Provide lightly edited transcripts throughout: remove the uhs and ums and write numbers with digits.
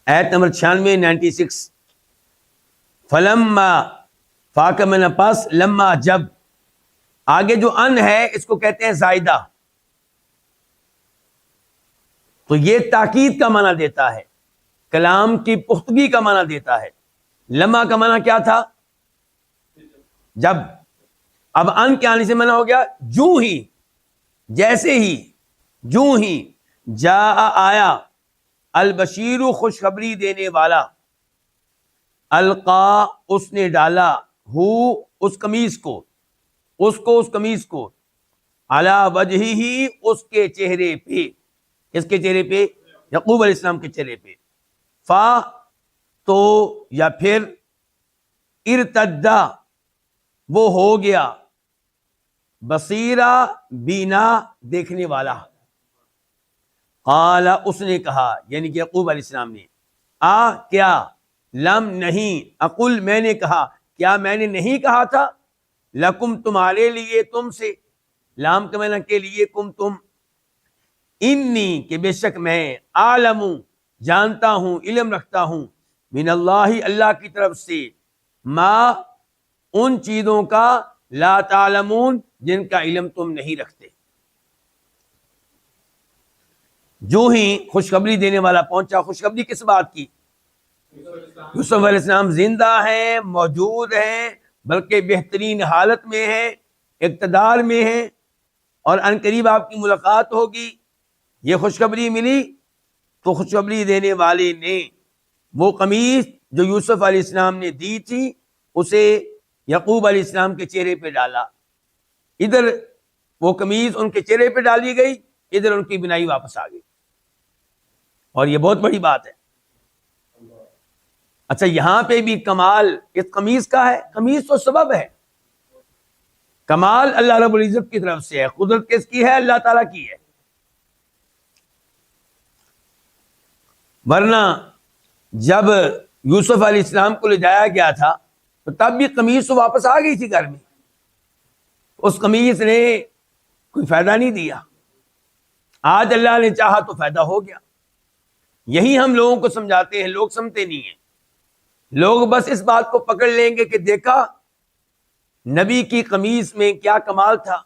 آیت نمبر 96 فلما فاک من پس لما جب، آگے جو ان ہے اس کو کہتے ہیں زائدہ، تو یہ تاکید کا معنی دیتا ہے، کلام کی پختگی کا معنی دیتا ہے۔ لما کا معنی کیا تھا؟ جب۔ اب ان کے آنے سے معنی ہو گیا جو ہی، جیسے ہی، جو ہی جا آیا، البشیر خوشخبری دینے والا، القا اس نے ڈالا، ہو اس قمیص کو، اس قمیص کو، علی وجہہ اس کے چہرے پہ، کس کے چہرے پہ؟ یعقوب علیہ السلام کے چہرے پہ۔ فا تو یا پھر ارتدا وہ ہو گیا، بصیرہ بینا دیکھنے والا۔ قال اس نے کہا، یعنی کہ یعقوب علیہ السلام نے، کیا، لم نہیں، اقل میں نے کہا، کیا میں نے نہیں کہا تھا، لکم تمہارے لیے، تم سے، لام کے معنی کے لیے، کم تم، انی کہ بے شک میں، عالم جانتا ہوں، علم رکھتا ہوں، من اللہ اللہ کی طرف سے، ما ان چیزوں کا، لا تعلمون جن کا علم تم نہیں رکھتے۔ جو ہی خوشخبری دینے والا پہنچا، خوشخبری کس بات کی؟ یوسف علیہ السلام زندہ ہیں، موجود ہیں، بلکہ بہترین حالت میں ہیں، اقتدار میں ہیں، اور ان قریب آپ کی ملاقات ہوگی۔ یہ خوشخبری ملی تو خوشخبری دینے والے نے وہ قمیص جو یوسف علیہ السلام نے دی تھی اسے یعقوب علیہ السلام کے چہرے پہ ڈالا۔ ادھر وہ قمیص ان کے چہرے پہ ڈالی گئی، ادھر ان کی بنائی واپس آ گئی، اور یہ بہت بڑی بات ہے۔ اچھا، یہاں پہ بھی کمال اس قمیص کا ہے، قمیص تو سبب ہے، کمال اللہ رب العزت کی طرف سے ہے، قدرت کس کی ہے؟ اللہ تعالیٰ کی ہے۔ ورنہ جب یوسف علیہ السلام کو لے جایا گیا تھا تو تب بھی قمیص تو واپس آ گئی تھی گھر میں، اس قمیص نے کوئی فائدہ نہیں دیا۔ آج اللہ نے چاہا تو فائدہ ہو گیا۔ یہی ہم لوگوں کو سمجھاتے ہیں، لوگ سمجھتے نہیں ہیں، لوگ بس اس بات کو پکڑ لیں گے کہ دیکھا نبی کی قمیص میں کیا کمال تھا،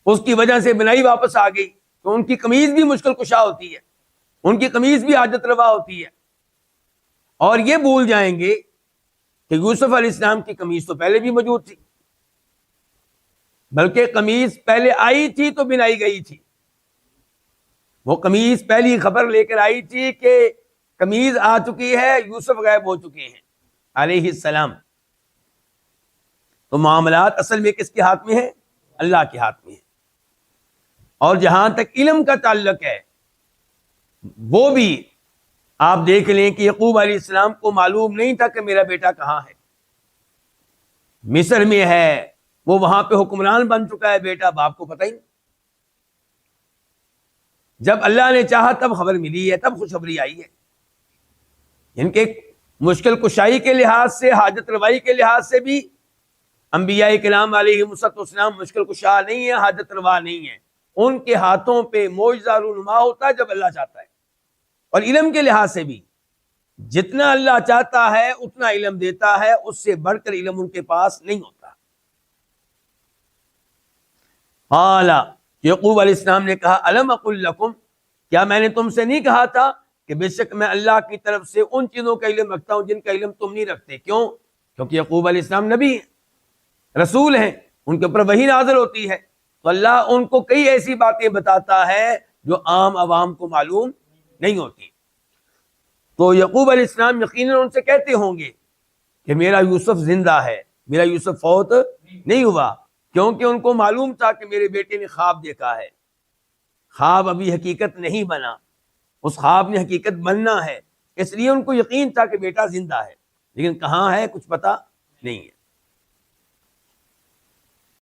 اس کی وجہ سے بنائی واپس آ گئی، تو ان کی قمیص بھی مشکل کشا ہوتی ہے، ان کی قمیص بھی حاجت روا ہوتی ہے، اور یہ بھول جائیں گے کہ یوسف علیہ السلام کی قمیص تو پہلے بھی موجود تھی، بلکہ قمیص پہلے آئی تھی تو بنائی گئی تھی۔ وہ قمیص پہلی خبر لے کر آئی تھی کہ قمیص آ چکی ہے، یوسف غائب ہو چکے ہیں علیہ السلام۔ تو معاملات اصل میں کس کے ہاتھ میں ہے؟ اللہ کے ہاتھ میں ہے۔ اور جہاں تک علم کا تعلق ہے، وہ بھی آپ دیکھ لیں کہ یعقوب علیہ السلام کو معلوم نہیں تھا کہ میرا بیٹا کہاں ہے، مصر میں ہے، وہ وہاں پہ حکمران بن چکا ہے، بیٹا باپ کو پتہ ہی نہیں۔ جب اللہ نے چاہا تب خبر ملی ہے، تب خوشخبری آئی ہے۔ ان کے مشکل کشائی کے لحاظ سے، حاجت روائی کے لحاظ سے بھی انبیاء کرام علیہ السلام مشکل کشا نہیں ہے، حاجت روا نہیں ہے، ان کے ہاتھوں پہ معجزہ رونما ہوتا ہے جب اللہ چاہتا ہے۔ اور علم کے لحاظ سے بھی جتنا اللہ چاہتا ہے اتنا علم دیتا ہے، اس سے بڑھ کر علم ان کے پاس نہیں ہوتا۔ قال یعقوب علیہ السلام نے کہا، الم اقل لکم، کیا میں نے تم سے نہیں کہا تھا کہ بے شک میں اللہ کی طرف سے ان چیزوں کا علم رکھتا ہوں جن کا علم تم نہیں رکھتے؟ کیوں؟ کیونکہ یعقوب علیہ السلام نبی ہیں، رسول ہیں، ان کے اوپر وحی نازل ہوتی ہے، تو اللہ ان کو کئی ایسی باتیں بتاتا ہے جو عام عوام کو معلوم نہیں ہوتی۔ تو یعقوب علیہ السلام یقیناً ان سے کہتے ہوں گے کہ میرا یوسف زندہ ہے، میرا یوسف فوت نہیں ہوا، کیونکہ ان کو معلوم تھا کہ میرے بیٹے نے خواب دیکھا ہے، خواب ابھی حقیقت نہیں بنا، اس خواب نے حقیقت بننا ہے، اس لیے ان کو یقین تھا کہ بیٹا زندہ ہے، لیکن کہاں ہے کچھ پتہ نہیں ہے۔